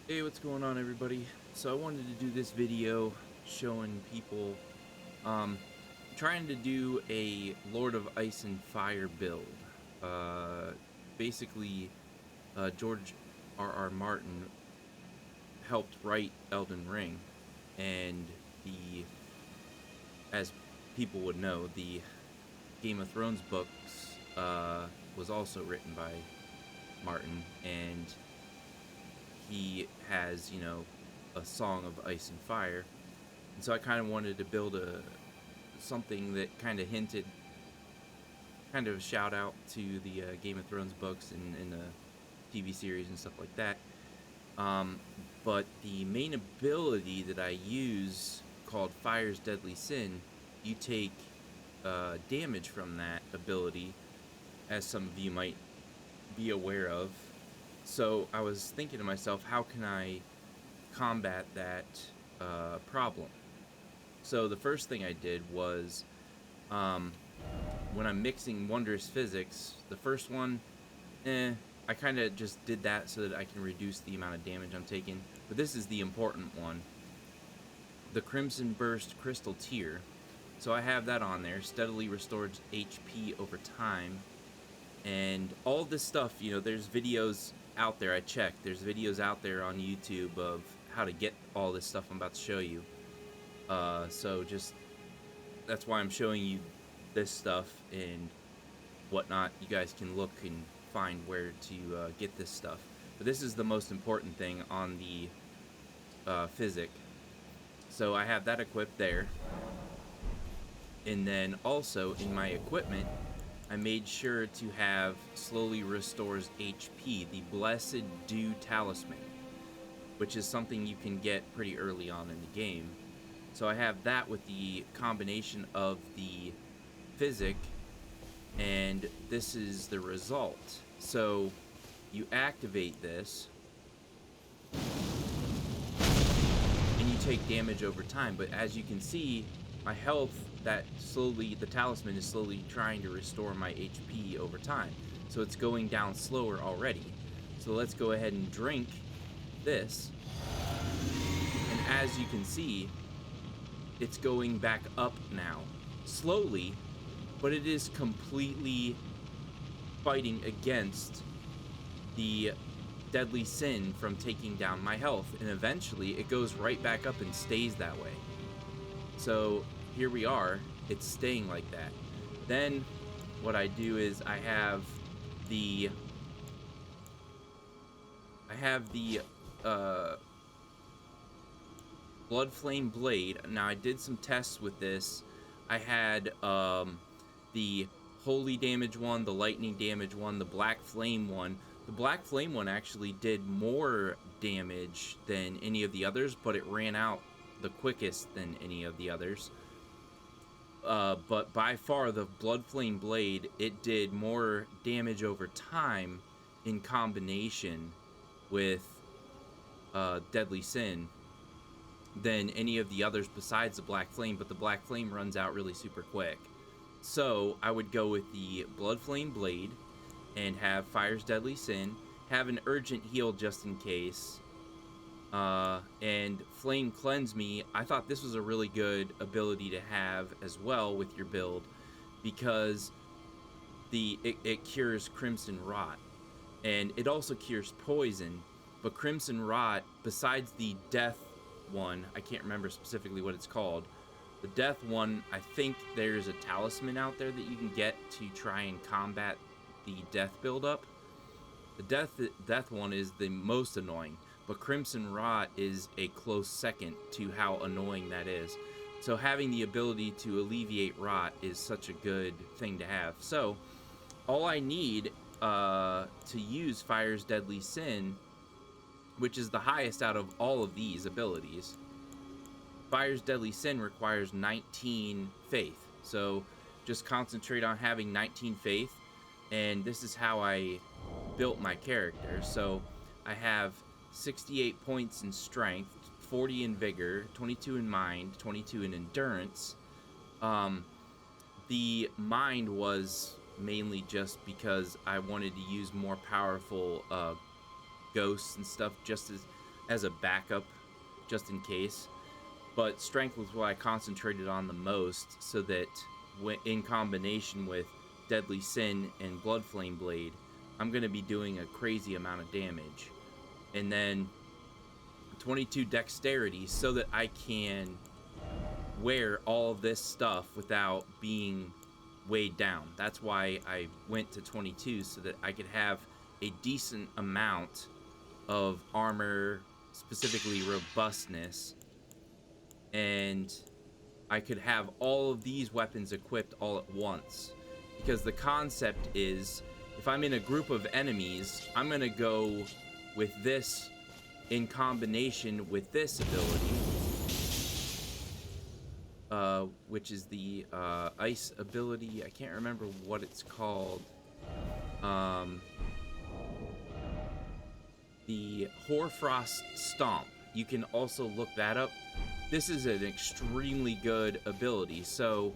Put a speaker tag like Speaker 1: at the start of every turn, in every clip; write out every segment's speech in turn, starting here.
Speaker 1: Hey, what's going on, everybody? So I wanted to do this video showing people um trying to do a Lord of Ice and Fire build. Uh Basically, George R. Martin helped write Elden Ring, and the as people would know, the Game of Thrones books was also written by Martin, and he has, a Song of Ice and Fire. And so I kind of wanted to build a something that kind of hinted, kind of a shout out to the Game of Thrones books and the TV series and stuff like that. Um, but the main ability that I use, called Fire's Deadly Sin, you take damage from that ability, as some of you might be aware of. So I was thinking to myself, how can I combat that problem? So the first thing I did was, um, when I'm mixing Wondrous Physics, the first one, I kind of just did that so that I can reduce the amount of damage I'm taking. But this is the important one, the Crimson Burst Crystal Tier. So I have that on there, steadily restores HP over time. And all this stuff, there's videos out there. I checked. There's videos out there on YouTube of how to get all this stuff I'm about to show you. So just that's why I'm showing you this stuff and whatnot. You guys can look and find where to get this stuff. But this is the most important thing on the physic. So I have that equipped there. And then also in my equipment, I made sure to have slowly restores HP, the Blessed Dew Talisman, which is something you can get pretty early on in the game. So I have that with the combination of the physic, and this is the result. So you activate this and you take damage over time. But as you can see, my health, the talisman is slowly trying to restore my HP over time. So it's going down slower already. So let's go ahead and drink this. And as you can see, it's going back up now. Slowly, but it is completely fighting against the deadly sin from taking down my health. And eventually, it goes right back up and stays that way. So here we are, it's staying like that. Then what I do is the I have the uh Blood Flame Blade. Now I did some tests with this. I had the holy damage one, the lightning damage one, the black flame one. The black flame one actually did more damage than any of the others, but it ran out the quickest than any of the others. But by far, the Blood Flame Blade, it did more damage over time in combination with Deadly Sin than any of the others besides the Black Flame, but the Black Flame runs out really super quick. So I would go with the Blood Flame Blade and have Fire's Deadly Sin, have an Urgent Heal just in case, and Flame Cleanse Me. I thought this was a really good ability to have as well with your build, because it cures Crimson Rot, and it also cures poison. But Crimson Rot, besides the death one, I can't remember specifically what it's called. The death one, I think there's a talisman out there that you can get to try and combat the death buildup. The death one is the most annoying, but Crimson Rot is a close second to how annoying that is. So having the ability to alleviate rot is such a good thing to have. So all I need to use Fire's Deadly Sin, which is the highest out of all of these abilities. Fire's Deadly Sin requires 19 faith. So just concentrate on having 19 faith. And this is how I built my character. So I have 68 points in strength, 40 in vigor, 22 in mind, 22 in endurance. The mind was mainly just because I wanted to use more powerful ghosts and stuff, just as as a backup, just in case. But strength was what I concentrated on the most, so that in combination with Deadly Sin and Blood Flame Blade, I'm going to be doing a crazy amount of damage. And then 22 Dexterity, so that I can wear all of this stuff without being weighed down. That's why I went to 22, so that I could have a decent amount of armor, specifically robustness, and I could have all of these weapons equipped all at once. Because the concept is, if I'm in a group of enemies, I'm going to go with this in combination with this ability, which is the ice ability. I can't remember what it's called. The Hoarfrost Stomp. You can also look that up. This is an extremely good ability. So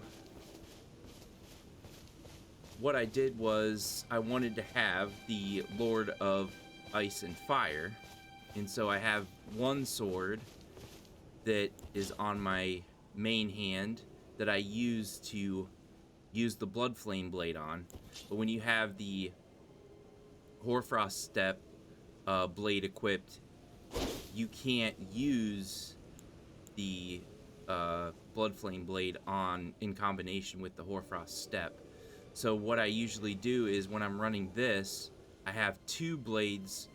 Speaker 1: what I did was I wanted to have the Lord of Ice and Fire. And so I have one sword that is on my main hand that I use to use the Blood Flame Blade on. But when you have the Hoarfrost Step blade equipped, you can't use the Blood Flame Blade on in combination with the Hoarfrost Step. So what I usually do is when I'm running this, I have two blades,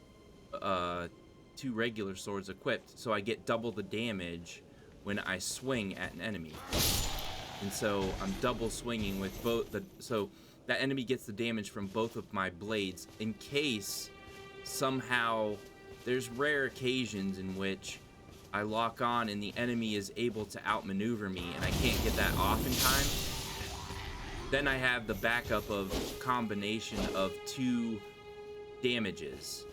Speaker 1: two regular swords equipped, so I get double the damage when I swing at an enemy. And so I'm double swinging with both so that enemy gets the damage from both of my blades, in case somehow there's rare occasions in which I lock on and the enemy is able to outmaneuver me and I can't get that off in time. Then I have the backup of combination of two damages.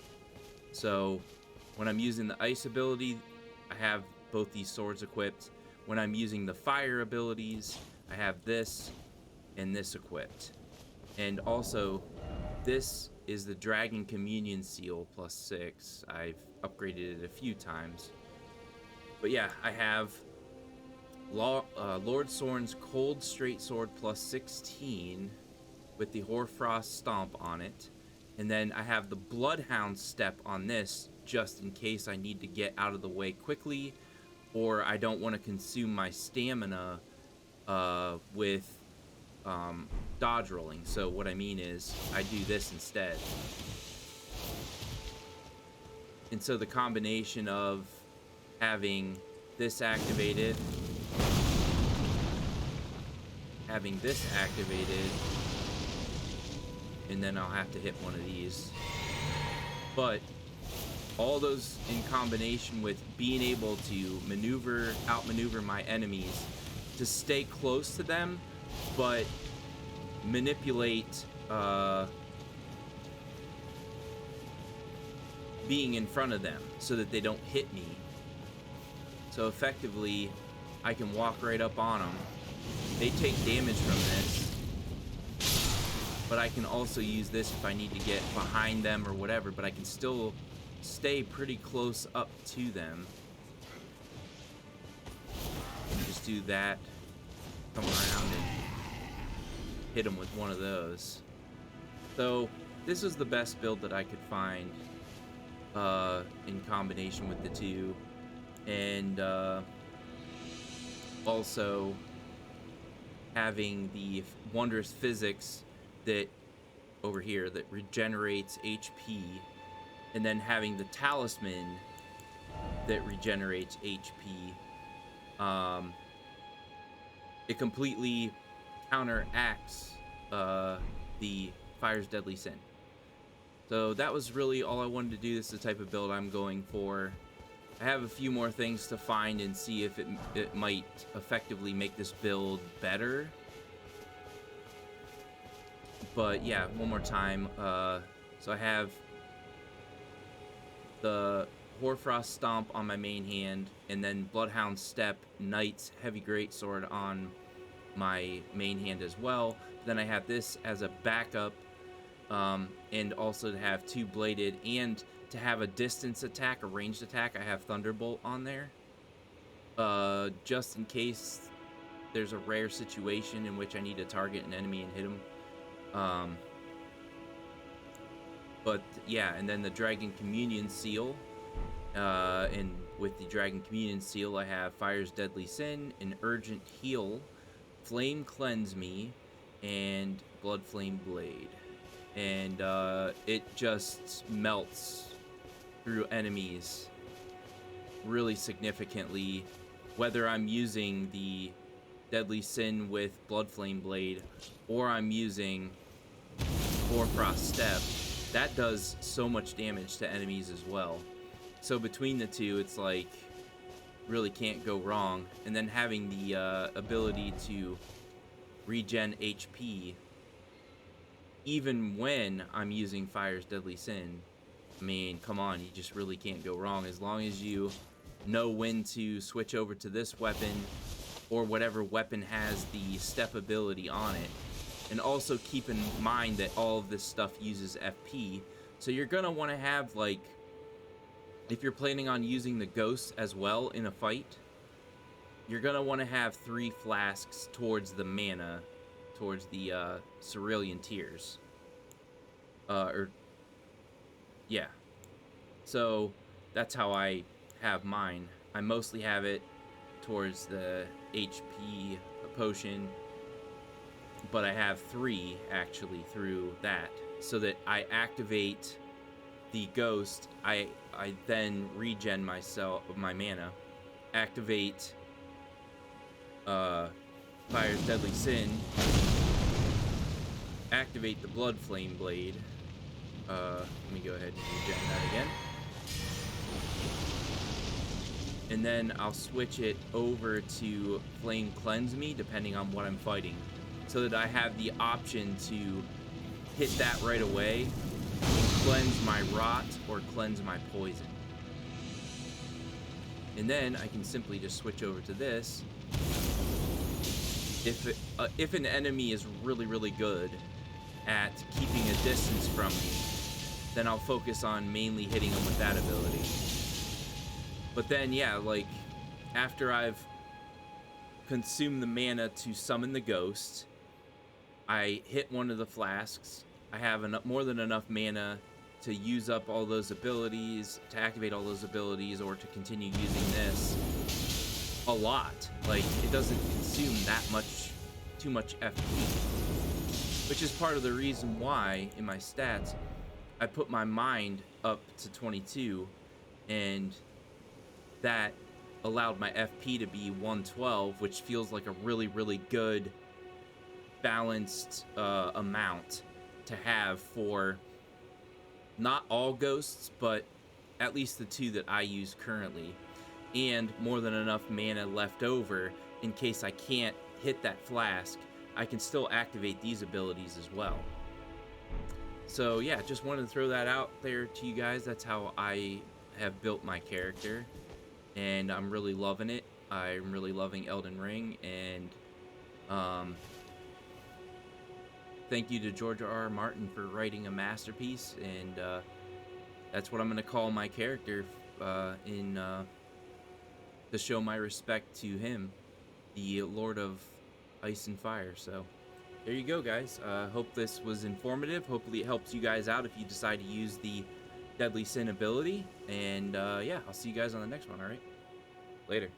Speaker 1: So when I'm using the ice ability, I have both these swords equipped. When I'm using the fire abilities, I have this and this equipped. And also, this is the Dragon Communion Seal +6. I've upgraded it a few times. But yeah, I have Lord Sorn's Cold Straight Sword +16 with the Hoarfrost Stomp on it. And then I have the Bloodhound Step on this, just in case I need to get out of the way quickly, or I don't want to consume my stamina with dodge rolling. So what I mean is, I do this instead. And so the combination of having this activated, having this activated, and then I'll have to hit one of these. But all those in combination with being able to outmaneuver my enemies, to stay close to them, but manipulate being in front of them so that they don't hit me. So effectively, I can walk right up on them. They take damage from this, but I can also use this if I need to get behind them or whatever, but I can still stay pretty close up to them. Just do that, come around and hit them with one of those. So this was the best build that I could find in combination with the two. And also having the wondrous physics that over here that regenerates HP, and then having the talisman that regenerates HP. It completely counteracts the Fire's Deadly Sin. So that was really all I wanted to do. This is the type of build I'm going for. I have a few more things to find and see if it might effectively make this build better. But yeah, one more time. So I have the Hoarfrost Stomp on my main hand, and then Bloodhound Step, Knight's Heavy Greatsword on my main hand as well. Then I have this as a backup, and also to have two bladed and to have a distance attack, a ranged attack, I have Thunderbolt on there. Just in case there's a rare situation in which I need to target an enemy and hit him. But yeah, and then the Dragon Communion Seal. And with the Dragon Communion Seal, I have Fire's Deadly Sin, an Urgent Heal, Flame Cleanse Me, and Blood Flame Blade. And it just melts through enemies really significantly, whether I'm using the Deadly Sin with Blood Flame Blade or I'm using Hoarfrost Step. That does so much damage to enemies as well. So between the two, it's like, really can't go wrong. And then having the ability to regen HP, even when I'm using Fire's Deadly Sin, I mean, come on, you just really can't go wrong. As long as you know when to switch over to this weapon, or whatever weapon has the step ability on it. And also keep in mind that all of this stuff uses FP. So you're gonna want to have, like, if you're planning on using the ghosts as well in a fight, you're gonna want to have 3 flasks towards the mana, towards the Cerulean Tears. Yeah. So that's how I have mine. I mostly have it towards the HP potion, but I have 3 actually through that, so that I activate the ghost. I then regen myself my mana, activate Fire's Deadly Sin, activate the Blood Flame Blade. Let me go ahead and regen that again. And then I'll switch it over to Flame Cleanse Me, depending on what I'm fighting, so that I have the option to hit that right away and cleanse my rot or cleanse my poison. And then I can simply just switch over to this. If an enemy is really, really good at keeping a distance from me, then I'll focus on mainly hitting them with that ability. But then, yeah, like, after I've consumed the mana to summon the ghost, I hit one of the flasks. I have more than enough mana to use up all those abilities, to activate all those abilities, or to continue using this a lot. Like, it doesn't consume that much, too much FP. Which is part of the reason why, in my stats, I put my mind up to 22, and that allowed my FP to be 112, which feels like a really, really good balanced amount to have for not all ghosts, but at least the 2 that I use currently, and more than enough mana left over in case I can't hit that flask. I can still activate these abilities as well. So yeah, just wanted to throw that out there to you guys. That's how I have built my character, and I'm really loving it. I'm really loving Elden Ring, and thank you to George R.R. Martin for writing a masterpiece, and that's what I'm going to call my character to show my respect to him, the Lord of Ice and Fire. So there you go, guys. Hope this was informative. Hopefully it helps you guys out if you decide to use the Deadly Sin ability. And yeah, I'll see you guys on the next one, all right? Later.